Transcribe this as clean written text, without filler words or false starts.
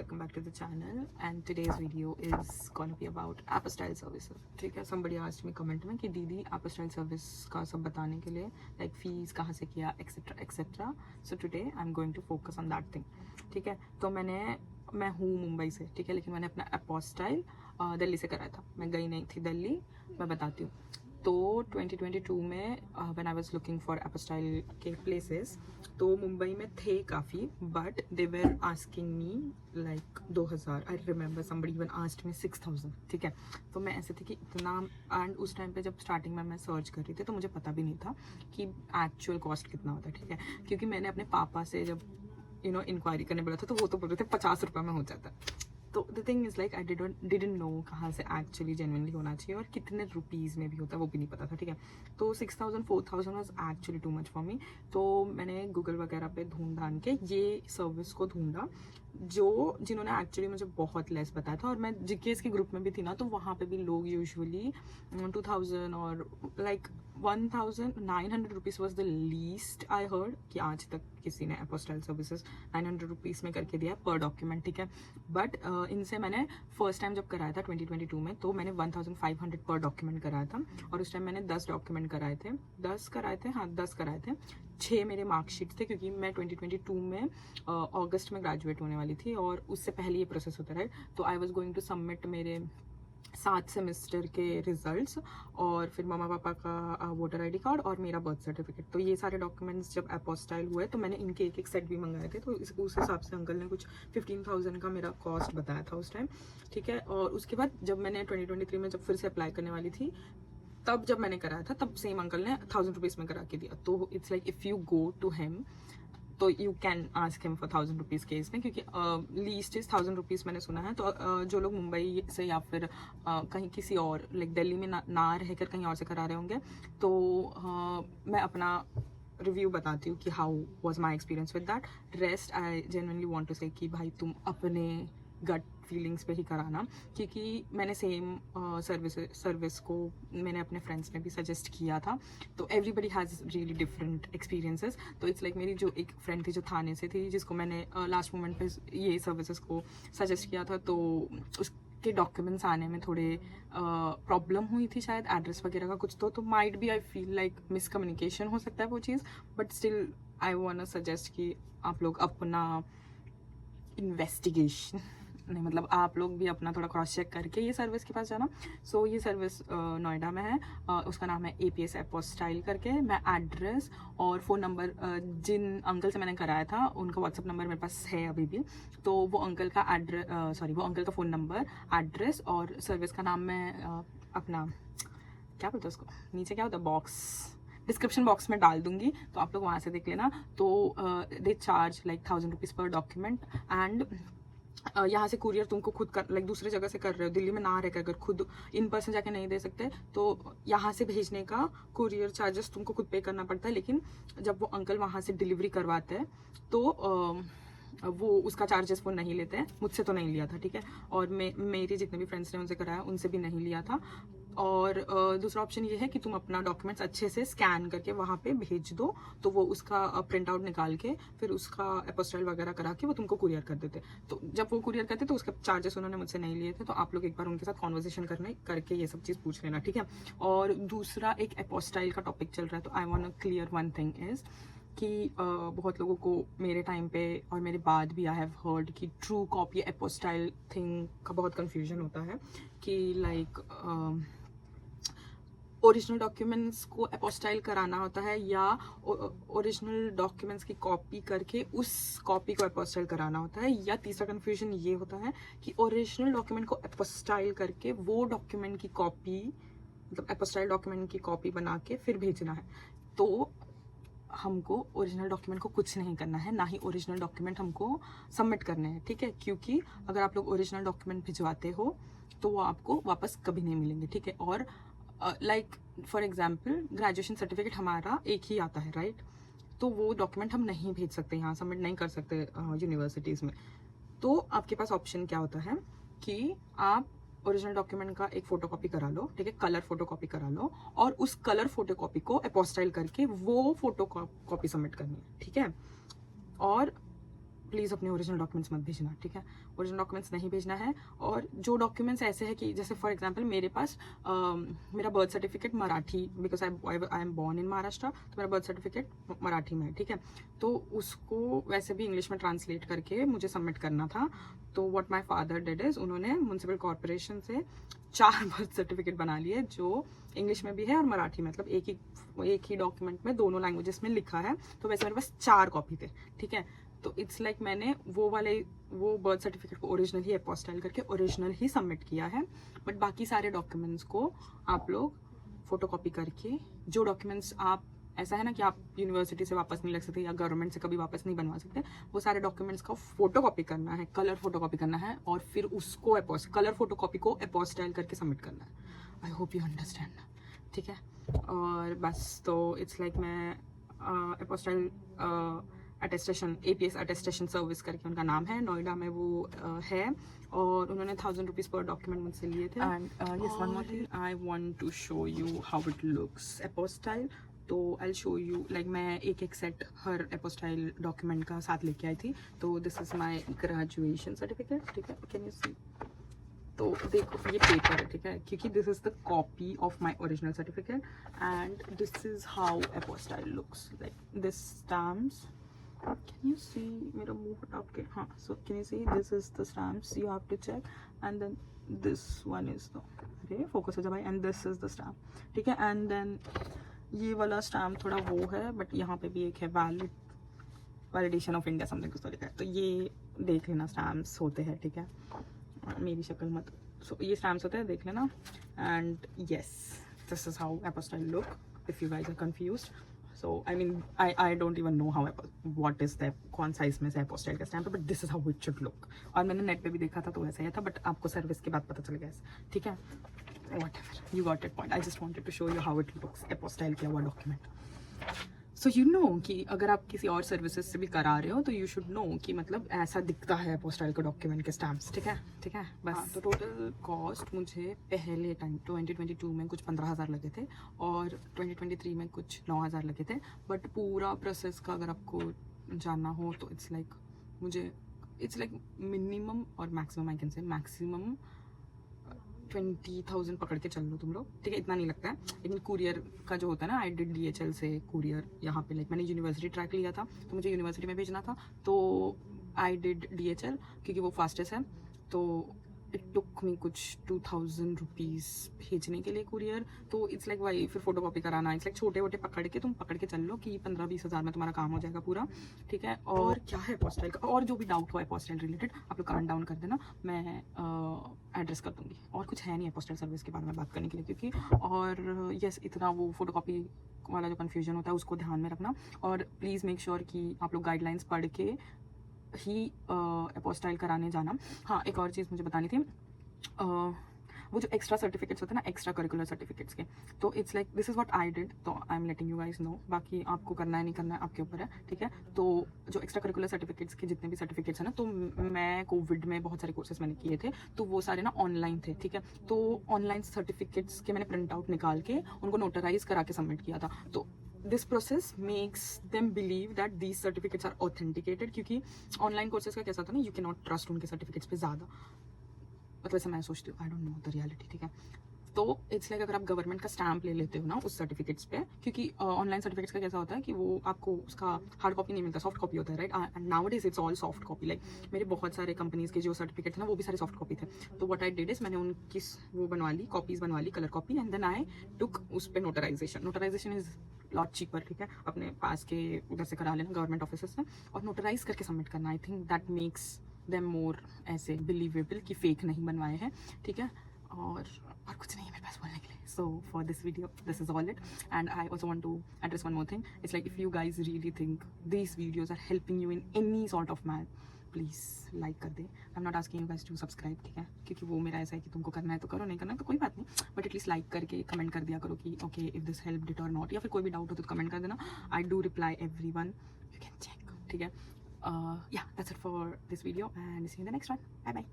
welcome back to the channel, and today's video is gonna be about apostille services. ठीक है, somebody asked me comment में कि दीदी apostille service का सब बताने के लिए like fees कहाँ से किया etc etc. So today I'm going to focus on that thing. ठीक है, तो मैं हूँ मुंबई से, ठीक है, लेकिन मैंने अपना apostille दिल्ली से कराया था. मैं गई नहीं थी दिल्ली, मैं बताती हूँ. तो 2022 में when I was looking for apostille के प्लेसेस, तो मुंबई में थे काफ़ी, but they were asking me like 2000. I remember somebody even asked me 6000. ठीक है, तो मैं ऐसे थी कि इतना, एंड उस टाइम पे जब स्टार्टिंग में मैं सर्च कर रही थी तो मुझे पता भी नहीं था कि एक्चुअल कॉस्ट कितना होता है. ठीक है, क्योंकि मैंने अपने पापा से जब इंक्वायरी करने बोला था तो वो तो बोल रहे थे 50 रुपये में हो जाता है. तो the thing is like I didn't know कहाँ से एक्चुअली जेन्युइनली होना चाहिए और कितने रुपीज़ में भी होता है वो भी नहीं पता था. ठीक है, तो 6000 4000 was actually too much for me. तो मैंने गूगल वगैरह पे ढूंढ के ये सर्विस को ढूंढा जिन्होंने एक्चुअली मुझे बहुत लेस बताया था. और मैं जीकेएस के ग्रुप में भी थी ना, तो वहाँ पे भी लोग यूजुअली 2000 और like 1900 rupees was the least I heard कि आज तक किसी ने एपोस्टाइल सर्विसेज 900 रुपीज़ में करके दिया पर डॉक्यूमेंट. ठीक है, बट इनसे मैंने फर्स्ट टाइम जब कराया था 2022 में, तो मैंने 1500 पर डॉक्यूमेंट कराया था. और उस टाइम मैंने 10 डॉक्यूमेंट कराए थे. 10 कराए थे. 6 मेरे मार्कशीट थे, क्योंकि मैं 2022 में अगस्त में ग्रेजुएट होने वाली थी और उससे पहले ये प्रोसेस होता है. तो I was going to submit मेरे 7 सेमेस्टर के रिजल्ट्स और फिर मम्मा पापा का वोटर आईडी कार्ड और मेरा बर्थ सर्टिफिकेट. तो ये सारे डॉक्यूमेंट्स जब एपोस्टाइल हुए तो मैंने इनके एक सेट भी मंगाए थे. तो उस हिसाब से अंकल ने कुछ 15,000 का मेरा कॉस्ट बताया था उस टाइम. ठीक है, और उसके बाद जब मैंने 2023 में जब फिर से अप्लाई करने वाली थी, तब जब मैंने कराया था तब सेम अंकल ने 1000 रुपीज़ में करा के दिया. तो it's like if you go to him तो you can ask him for 1000 rupees के इसमें, क्योंकि लीस्ट इज 1000 रुपीज़ मैंने सुना है. तो जो लोग मुंबई से या फिर कहीं किसी और लाइक दिल्ली में ना रहकर कहीं और से करा रहे होंगे, तो मैं अपना रिव्यू बताती हूँ कि how was my experience with that. Rest I genuinely want to say कि भाई तुम अपने गट फीलिंग्स पे ही कराना, क्योंकि मैंने सेम सर्विस को मैंने अपने फ्रेंड्स में भी सजेस्ट किया था. तो everybody has really different experiences. तो इट्स लाइक मेरी जो एक फ्रेंड थी जो थाने से थी, जिसको मैंने लास्ट मोमेंट पे ये सर्विसेज को सजेस्ट किया था, तो उसके डॉक्यूमेंट्स आने में थोड़े प्रॉब्लम हुई थी, शायद एड्रेस वगैरह का कुछ. तो might be I feel like miscommunication हो सकता है वो चीज़, but still I want to suggest कि आप लोग अपना इन्वेस्टिगेशन नहीं, मतलब आप लोग भी अपना थोड़ा क्रॉस चेक करके ये सर्विस के पास जाना. सो ये सर्विस नोएडा में है. उसका नाम है APS एपोस्टाइल करके. मैं एड्रेस और फ़ोन नंबर जिन अंकल से मैंने कराया था उनका व्हाट्सअप नंबर मेरे पास है अभी भी. तो वो अंकल का वो अंकल का फ़ोन नंबर, एड्रेस और सर्विस का नाम मैं अपना क्या बोलते हैं उसको, नीचे क्या होता है बॉक्स, डिस्क्रिप्शन बॉक्स में डाल दूंगी, तो आप लोग वहाँ से देख लेना. तो दे चार्ज लाइक 1000 रुपीज़ पर डॉक्यूमेंट. एंड यहाँ से कुरियर तुमको खुद कर, लाइक दूसरी जगह से कर रहे हो, दिल्ली में ना रहकर अगर खुद इन पर्सन जाके नहीं दे सकते, तो यहाँ से भेजने का कुरियर चार्जेस तुमको खुद पे करना पड़ता है. लेकिन जब वो अंकल वहाँ से डिलीवरी करवाते हैं तो वो उसका चार्जेस वो नहीं लेते हैं. मुझसे तो नहीं लिया था. ठीक है, और मेरे जितने भी फ्रेंड्स ने उनसे कराया उनसे भी नहीं लिया था. और दूसरा ऑप्शन ये है कि तुम अपना डॉक्यूमेंट्स अच्छे से स्कैन करके वहाँ पे भेज दो, तो वो उसका प्रिंट आउट निकाल के फिर उसका एपोस्टाइल वगैरह करा के वो तुमको कुरियर कर देते. तो जब वो कुरियर करते तो उसके चार्जेस उन्होंने मुझसे नहीं लिए थे. तो आप लोग एक बार उनके साथ कॉन्वर्सेशन करके ये सब चीज़ पूछ लेना. ठीक है, और दूसरा एक एपोस्टाइल का टॉपिक चल रहा है, तो I want to clear one thing is कि बहुत लोगों को मेरे टाइम पे और मेरे बाद भी आई हैव हर्ड कि ट्रू कॉपी एपोस्टाइल थिंग का बहुत कन्फ्यूजन होता है कि लाइक ओरिजिनल डॉक्यूमेंट्स को एपोस्टाइल कराना होता है या ओरिजिनल डॉक्यूमेंट्स की कॉपी करके उस कॉपी को एपोस्टाइल कराना होता है. या तीसरा कन्फ्यूजन ये होता है कि ओरिजिनल डॉक्यूमेंट को एपोस्टाइल करके वो डॉक्यूमेंट की कॉपी, मतलब एपोस्टाइल डॉक्यूमेंट की कॉपी बना के फिर भेजना है. तो हमको ओरिजिनल डॉक्यूमेंट को कुछ नहीं करना है, ना ही ओरिजिनल डॉक्यूमेंट हमको सबमिट करने हैं. ठीक है, क्योंकि अगर आप लोग ओरिजिनल डॉक्यूमेंट भिजवाते हो तो वो आपको वापस कभी नहीं मिलेंगे. ठीक है, और like for example graduation certificate हमारा एक ही आता है, राइट? तो वो डॉक्यूमेंट हम नहीं भेज सकते, यहाँ सबमिट नहीं कर सकते यूनिवर्सिटीज़ में. तो आपके पास ऑप्शन क्या होता है कि आप ओरिजिनल डॉक्यूमेंट का एक फोटोकॉपी करा लो. ठीक है, कलर फोटोकॉपी करा लो और उस कलर फोटोकॉपी को एपोस्टाइल करके वो फोटोकॉपी सबमिट करनी है. ठीक है, और प्लीज़ अपने ओरिजिनल डॉक्यूमेंट्स मत भेजना, ठीक है। ओरिजिनल डॉक्यूमेंट्स नहीं भेजना है। और जो डॉक्यूमेंट्स ऐसे हैं कि जैसे फॉर एग्जांपल मेरे पास मेरा birth certificate Marathi, because I am born in Maharashtra, तो मेरा बर्थ सर्टिफिकेट मराठी में है, ठीक है। तो उसको वैसे भी इंग्लिश में ट्रांसलेट करके मुझे सबमिट करना था। तो what my father did is, उन्होंने म्युनिसिपल कॉर्पोरेशन से 4 बर्थ सर्टिफिकेट बना लिए जो इंग्लिश में भी है और मराठी में, मतलब एक ही डॉक्यूमेंट में दोनों लैंग्वेजेस में लिखा है। तो वैसे मेरे पास 4 कॉपी थे, ठीक है। तो इट्स लाइक मैंने वो बर्थ सर्टिफिकेट को ओरिजिनल ही अपोस्टाइल करके ओरिजिनल ही सबमिट किया है। बट बाकी सारे डॉक्यूमेंट्स को आप लोग फोटोकॉपी करके, जो डॉक्यूमेंट्स आप, ऐसा है ना कि आप यूनिवर्सिटी से वापस नहीं लग सकते या गवर्नमेंट से कभी वापस नहीं बनवा सकते, वो सारे डॉक्यूमेंट्स का फोटोकॉपी करना है, कलर फोटोकॉपी करना है और फिर उसको कलर फोटोकॉपी को अपोस्टाइल करके सबमिट करना है। आई होप यू अंडरस्टैंड, ठीक है। और बस तो इट्स लाइक मैं apostille attestation, APS attestation service करके उनका नाम है, नोएडा में वो है। और उन्होंने 1000 रुपीज़ पर डॉक्यूमेंट मुझसे लिए थे। And yes, one more thing, I want to show you how it looks apostille. तो आई शो यू, लाइक मैं एक सेट हर अपोस्टाइल डॉक्यूमेंट का साथ लेके आई थी। तो this is my graduation certificate, ठीक है, कैन यू सी। तो देखो ये पेपर है, ठीक है, क्योंकि this is the copy of my original certificate and this is how apostille looks like. This stamps, can you see, मेरा मुंह हटा के, हाँ, so can you see this is the stamps you have to check and then this one is the, अरे focus हो जा भाई, and this is the stamp, ठीक है। and then ये वाला स्टैम्प थोड़ा वो है, बट यहाँ पे भी एक है वैलिडेशन ऑफ इंडिया समथिंग कुछ तो लिखा है। तो ये देख लेना, स्टैम्प्स होते हैं, ठीक है, मेरी शक्ल मत, सो ये स्टैम्प्स होते हैं, देख लेना। And yes, this is how apostille look if you guys are confused. So I mean, I don't even know how what is the कौन सा इसमें से अपोस्टाइल का स्टैम्प है, but this is how it should look. और मैंने net पे भी देखा था तो वैसा ही था, बट आपको सर्विस के बाद पता चल गया, ठीक है। Whatever, you got it point. I just wanted to show you how it looks apostille किया हुआ डॉक्यूमेंट। सो यू नो कि अगर आप किसी और सर्विसेज से भी करा रहे हो तो यू शुड नो कि मतलब ऐसा दिखता है अपोस्टाइल का डॉक्यूमेंट के स्टैम्प्स, ठीक है, ठीक है, बस। हाँ, तो टोटल कॉस्ट मुझे पहले टाइम 2022 में कुछ 15,000 लगे थे और 2023 में कुछ 9,000 लगे थे। बट पूरा प्रोसेस का अगर आपको जानना हो तो इट्स लाइक मिनिमम और maximum, I can say maximum 20,000 पकड़ के चल लो तुम लोग, ठीक है, इतना नहीं लगता है। लेकिन कुरियर का जो होता है ना, आई डिड DHL से कुरियर यहाँ पे, लाइक मैंने यूनिवर्सिटी ट्रैक लिया था तो मुझे यूनिवर्सिटी में भेजना था, तो आई डिड DHL क्योंकि वो फास्टेस्ट है। तो इट टुक मी कुछ 2,000 रुपीज़ भेजने के लिए कुरियर। तो इट्स लाइक वही, फिर फोटो कॉपी कराना, इट्स लाइक छोटे छोटे तुम पकड़ के चल लो कि 15-20 हज़ार में तुम्हारा काम हो जाएगा पूरा, ठीक है। और क्या है अपोस्टाइल का, और जो भी डाउट हो अपोस्टाइल रिलेटेड आप लोग कमेंट डाउन कर देना, मैं एड्रेस कर दूंगी। और कुछ है नहीं अपोस्टाइल सर्विस के बारे में बात करने के लिए, क्योंकि और यस, इतना वो फोटो कॉपी वाला जो कन्फ्यूजन होता है उसको ध्यान में रखना। और प्लीज़ मेक श्योर कि आप लोग गाइडलाइंस पढ़ के ही अपोस्टाइल कराने जाना। हाँ, एक और चीज़ मुझे बतानी थी, वो जो एक्स्ट्रा सर्टिफिकेट्स होते हैं ना, एक्स्ट्रा करिकुलर सर्टिफिकेट्स के, तो it's like this is what I did. तो I am letting you guys know, बाकी आपको करना है नहीं करना है आपके ऊपर है, ठीक है। तो जो एक्स्ट्रा करिकुलर सर्टिफिकेट्स के जितने भी सर्टिफिकेट्स हैं ना, तो मैं कोविड में बहुत सारे कोर्सेज मैंने किए थे, तो वो सारे ना ऑनलाइन थे, ठीक है। तो ऑनलाइन सर्टिफिकेट्स के मैंने प्रिंट आउट निकाल के उनको नोटराइज करा के सबमिट किया था। तो this process makes them believe that these certificates are authenticated, क्योंकि ऑनलाइन कोर्सेज का कैसा था ना, यू कैन नॉट ट्रस्ट उनके सर्टिफिकेट्स पे ज़्यादा, मतलब ऐसा मैं सोचती हूँ, I don't know the reality, ठीक है। तो इट्स लाइक अगर आप गवर्नमेंट का स्टैम्प ले लेते हो ना उस सर्टिफिकेट्स पे, क्योंकि ऑनलाइन सर्टिफिकेट्स का कैसा होता है कि वो आपको उसका हार्ड कॉपी नहीं मिलता, सॉफ्ट कॉपी होता है, right. And nowadays it's all soft copy. Like मेरे बहुत सारे कंपनीज के जो सर्टिफिकेट थे ना, वो भी सारे सॉफ्ट कॉपी थे। तो व्हाट आई डिड इज, मैंने उनकी वो बनवा ली, कॉपीज बनवा ली, colour copy, and then I took उस पर नोटराइजेशन इज लॉट चीपर, ठीक है। अपने पास के उधर से करा लेना गवर्नमेंट ऑफिस से और नोटराइज करके सबमिट करना। I think that makes them more ऐसे बिलीवेबल कि फेक नहीं बनवाए हैं, ठीक है। और कुछ नहीं है मेरे पास बोलने के लिए। So for this video, this is all it. And I also want to address one more thing. It's like if you guys really think these videos are helping you in any sort of manner, please like कर दे। I'm not asking you guys to subscribe, ठीक है, क्योंकि वो मेरा ऐसा है कि तुमको करना है तो करो, नहीं करना है तो कोई बात नहीं, बट एटलीस्ट लाइक करके कमेंट कर दिया करो कि okay if this helped it और नॉट, या फिर कोई भी डाउट हो तो कमेंट कर देना। I do reply everyone, you can check, ठीक है। Yeah, that's it for this video and see you in the next one. Bye bye.